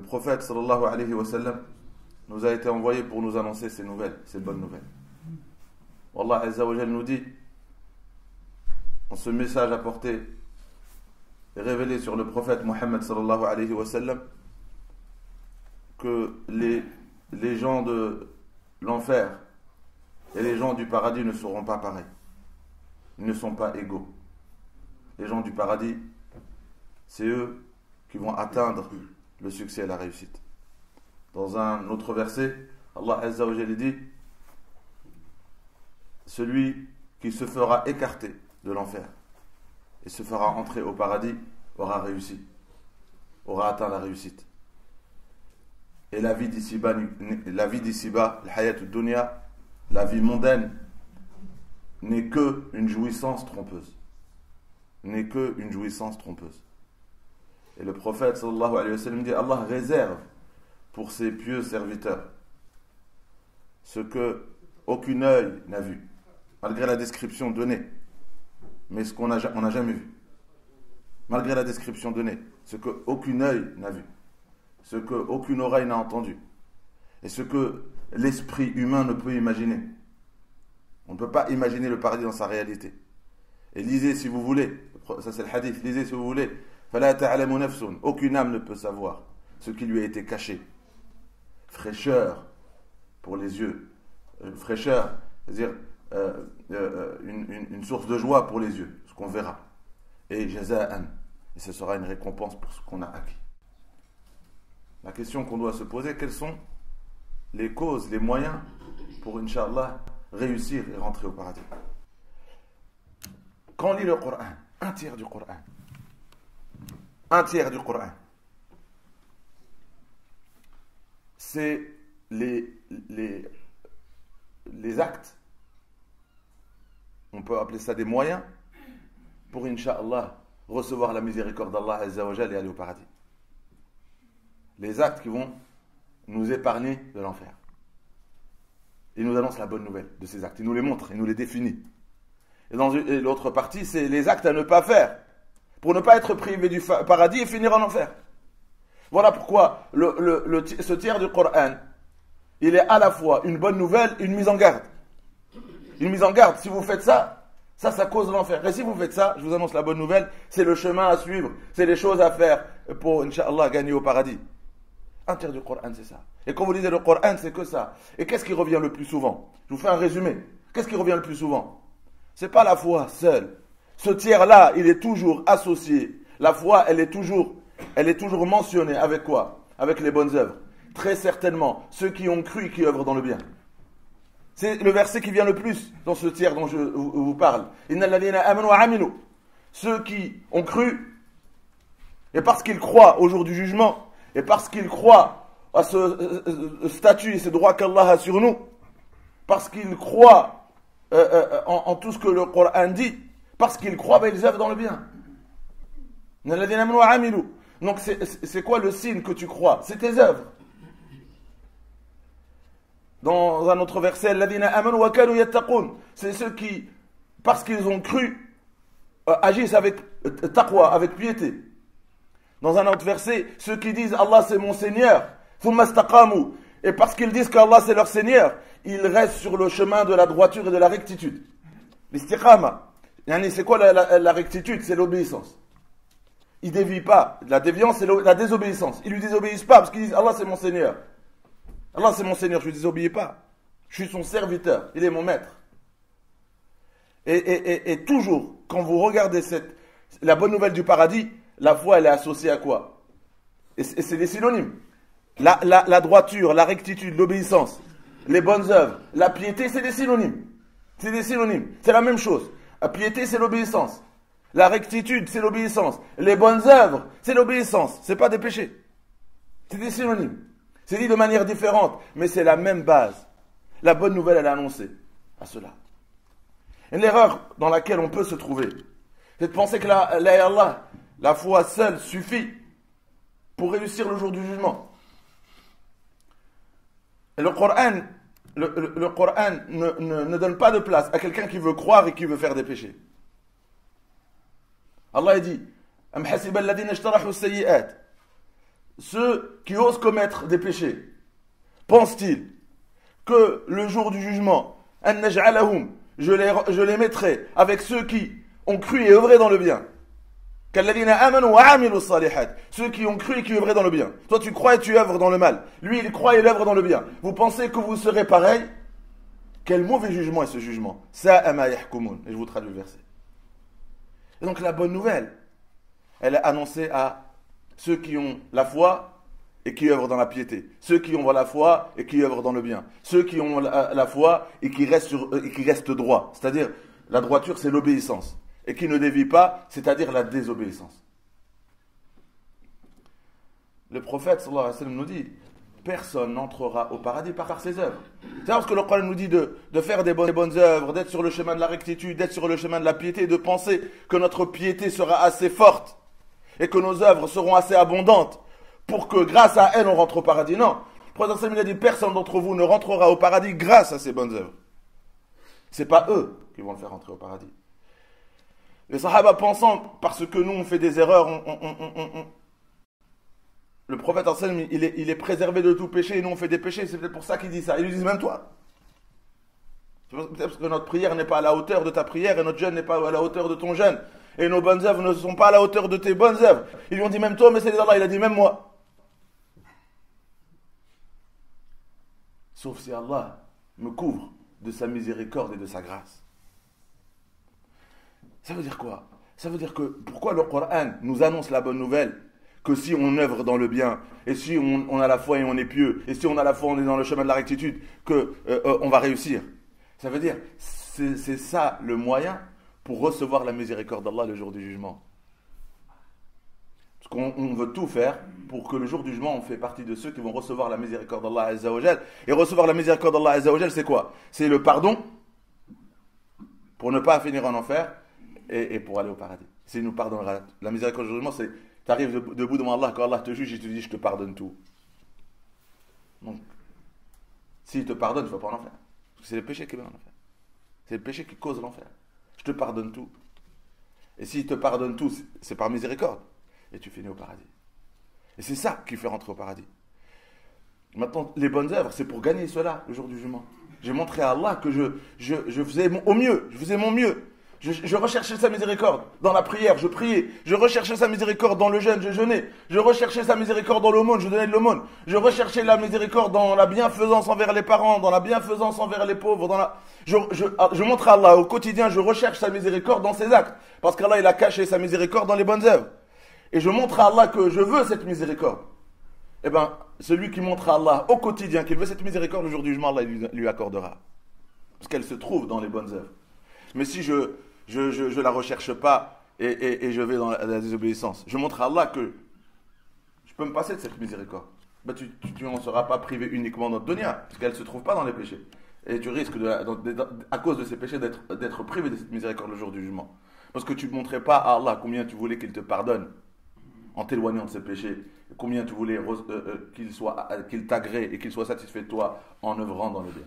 prophète sallallahu alayhi wa sallam nous a été envoyé pour nous annoncer ces nouvelles, ces bonnes nouvelles. Allah Azza wa Jal nous dit, en ce message apporté et révélé sur le prophète Muhammad sallallahu alayhi wa sallam, que les gens de l'enfer et les gens du paradis ne seront pas pareils. Ils ne sont pas égaux. Les gens du paradis, c'est eux qui vont atteindre le succès et la réussite. Dans un autre verset, Allah Azza wa Jalla dit, celui qui se fera écarter de l'enfer et se fera entrer au paradis aura réussi, aura atteint la réussite. Et la vie d'ici-bas, le hayat dunya, la vie mondaine, n'est que une jouissance trompeuse. N'est que une jouissance trompeuse. Et le prophète sallallahu alayhi wa sallam dit, Allah réserve pour ses pieux serviteurs ce que aucun œil n'a vu, malgré la description donnée, mais ce qu'on n'a jamais vu. Malgré la description donnée, ce que aucun œil n'a vu, ce que aucune oreille n'a entendu, et ce que l'esprit humain ne peut imaginer. On ne peut pas imaginer le paradis dans sa réalité. Et lisez si vous voulez, ça c'est le hadith, lisez si vous voulez, فَلَا تَعْلَمُ نَفْسٌ, aucune âme ne peut savoir ce qui lui a été caché. Fraîcheur pour les yeux, fraîcheur, c'est-à-dire une source de joie pour les yeux, ce qu'on verra. Et jaza'an, et ce sera une récompense pour ce qu'on a acquis. La question qu'on doit se poser, quelles sont les causes, les moyens pour, Inch'Allah, réussir et rentrer au paradis? Quand on lit le Coran, un tiers du Coran, c'est les actes, on peut appeler ça des moyens, pour, Inch'Allah, recevoir la miséricorde d'Allah Azza wa Jalla et aller au paradis. Les actes qui vont nous épargner de l'enfer. Il nous annonce la bonne nouvelle de ces actes. Il nous les montre, il nous les définit. Et l'autre partie, c'est les actes à ne pas faire, pour ne pas être privé du paradis et finir en enfer. Voilà pourquoi ce tiers du Coran, il est à la fois une bonne nouvelle et une mise en garde. Une mise en garde, si vous faites ça cause l'enfer. Et si vous faites ça, je vous annonce la bonne nouvelle, c'est le chemin à suivre, c'est les choses à faire pour, Inch'Allah, gagner au paradis. Un tiers du Coran, c'est ça. Et quand vous lisez le Coran, c'est que ça. Et qu'est-ce qui revient le plus souvent? Je vous fais un résumé. Qu'est-ce qui revient le plus souvent? C'est pas la foi seule. Ce tiers-là, il est toujours associé. La foi, elle est toujours mentionnée avec quoi? Avec les bonnes œuvres. Très certainement, ceux qui ont cru et qui œuvrent dans le bien. C'est le verset qui vient le plus dans ce tiers dont je vous parle. Innal ladhina amanu wa amilu. Ceux qui ont cru, et parce qu'ils croient au jour du jugement, et parce qu'ils croient à ce statut et ce droit qu'Allah a sur nous, parce qu'ils croient en tout ce que le Coran dit, parce qu'ils croient, ils œuvrent dans le bien. Donc c'est quoi le signe que tu crois? C'est tes œuvres. Dans un autre verset, c'est ceux qui, parce qu'ils ont cru, agissent avec taqwa, avec piété. Dans un autre verset, ceux qui disent Allah c'est mon Seigneur, et parce qu'ils disent qu'Allah c'est leur Seigneur, ils restent sur le chemin de la droiture et de la rectitude. L'istiqama. C'est quoi la rectitude? C'est l'obéissance. Ils ne dévient pas. La déviance, c'est la désobéissance. Ils ne lui désobéissent pas parce qu'ils disent Allah c'est mon Seigneur. Allah c'est mon Seigneur, je ne lui désobéis pas. Je suis son serviteur, il est mon maître. Et toujours, quand vous regardez la bonne nouvelle du paradis, la foi elle est associée à quoi? Et c'est des synonymes. La droiture, la rectitude, l'obéissance, les bonnes œuvres, la piété, c'est des synonymes. C'est des synonymes. C'est la même chose. La piété, c'est l'obéissance. La rectitude, c'est l'obéissance. Les bonnes œuvres, c'est l'obéissance. C'est pas des péchés. C'est des synonymes. C'est dit de manière différente, mais c'est la même base. La bonne nouvelle, elle est annoncée à cela. Et l'erreur dans laquelle on peut se trouver, c'est de penser que la foi seule suffit pour réussir le jour du jugement. Et le Coran ne donne pas de place à quelqu'un qui veut croire et qui veut faire des péchés. Allah dit Am hasiba alladhina ijtarahu as-sayyi'at. ceux qui osent commettre des péchés, pensent-ils que le jour du jugement, je les mettrai avec ceux qui ont cru et œuvré dans le bien. Ceux qui ont cru et qui œuvraient dans le bien. Toi tu crois et tu œuvres dans le mal. Lui il croit et il œuvre dans le bien. Vous pensez que vous serez pareil? Quel mauvais jugement est ce jugement. Et je vous traduis le verset. Et donc la bonne nouvelle, elle est annoncée à ceux qui ont la foi et qui œuvrent dans la piété. Ceux qui ont la foi et qui œuvrent dans le bien. Ceux qui ont la foi et qui restent droits. C'est-à-dire, la droiture, c'est l'obéissance. Et qui ne dévient pas, c'est-à-dire la désobéissance. Le prophète, sallallahu alayhi wa sallam, nous dit, personne n'entrera au paradis par ses œuvres. C'est parce que le Coran nous dit de faire des bonnes œuvres, d'être sur le chemin de la rectitude, d'être sur le chemin de la piété, de penser que notre piété sera assez forte et que nos œuvres seront assez abondantes pour que grâce à elles on rentre au paradis. Non, le prophète sallallahu alayhi wa sallam a dit, personne d'entre vous ne rentrera au paradis grâce à ces bonnes œuvres. C'est pas eux qui vont le faire rentrer au paradis. Les sahaba pensant, parce que nous on fait des erreurs, le prophète il est préservé de tout péché et nous on fait des péchés, c'est peut-être pour ça qu'il dit ça. Ils lui disent même toi. Peut-être parce que notre prière n'est pas à la hauteur de ta prière et notre jeûne n'est pas à la hauteur de ton jeûne. Et nos bonnes œuvres ne sont pas à la hauteur de tes bonnes œuvres. Ils lui ont dit même toi, mais c'est d'Allah, il a dit même moi. Sauf si Allah me couvre de sa miséricorde et de sa grâce. Ça veut dire quoi? Ça veut dire que pourquoi le Coran nous annonce la bonne nouvelle? Que si on œuvre dans le bien, et si on a la foi et on est pieux, et si on a la foi, on est dans le chemin de la rectitude, que on va réussir. Ça veut dire, c'est ça le moyen pour recevoir la miséricorde d'Allah le jour du jugement. Parce qu'on veut tout faire pour que le jour du jugement, on fait partie de ceux qui vont recevoir la miséricorde d'Allah Azza wa Jal. Et recevoir la miséricorde d'Allah Azza wa Jal, c'est quoi? C'est le pardon pour ne pas finir en enfer et pour aller au paradis. S'il nous pardonnera. La miséricorde du jugement, c'est tu arrives debout devant Allah, quand Allah te juge, il te dit je te pardonne tout. Donc, s'il te pardonne, il ne faut pas en enfer. Parce que c'est le péché qui va en enfer. C'est le péché qui cause l'enfer. Je te pardonne tout. Et s'il te pardonne tout, c'est par miséricorde. Et tu finis au paradis. Et c'est ça qui fait rentrer au paradis. Maintenant, les bonnes œuvres, c'est pour gagner cela le jour du jugement. J'ai montré à Allah que je faisais au mieux. Je faisais mon mieux. Je recherchais sa miséricorde dans la prière, je priais. Je recherchais sa miséricorde dans le jeûne, je jeûnais. Je recherchais sa miséricorde dans l'aumône, je donnais de l'aumône. Je recherchais la miséricorde dans la bienfaisance envers les parents, dans la bienfaisance envers les pauvres. Je montre à Allah au quotidien, je recherche sa miséricorde dans ses actes. Parce qu'Allah, il a caché sa miséricorde dans les bonnes œuvres. Et je montre à Allah que je veux cette miséricorde. Eh bien, celui qui montre à Allah au quotidien qu'il veut cette miséricorde, le jour du jugement, Allah lui accordera. Parce qu'elle se trouve dans les bonnes œuvres. Mais si je la recherche pas et je vais dans la désobéissance, je montre à Allah que je peux me passer de cette miséricorde. Ben tu n'en seras pas privé uniquement dans le dunya, parce qu'elle ne se trouve pas dans les péchés. Et tu risques, à cause de ces péchés, d'être privé de cette miséricorde le jour du jugement. Parce que tu ne montrais pas à Allah combien tu voulais qu'il te pardonne en t'éloignant de ses péchés, combien tu voulais qu'il t'agrée et qu'il soit satisfait de toi en œuvrant dans le bien.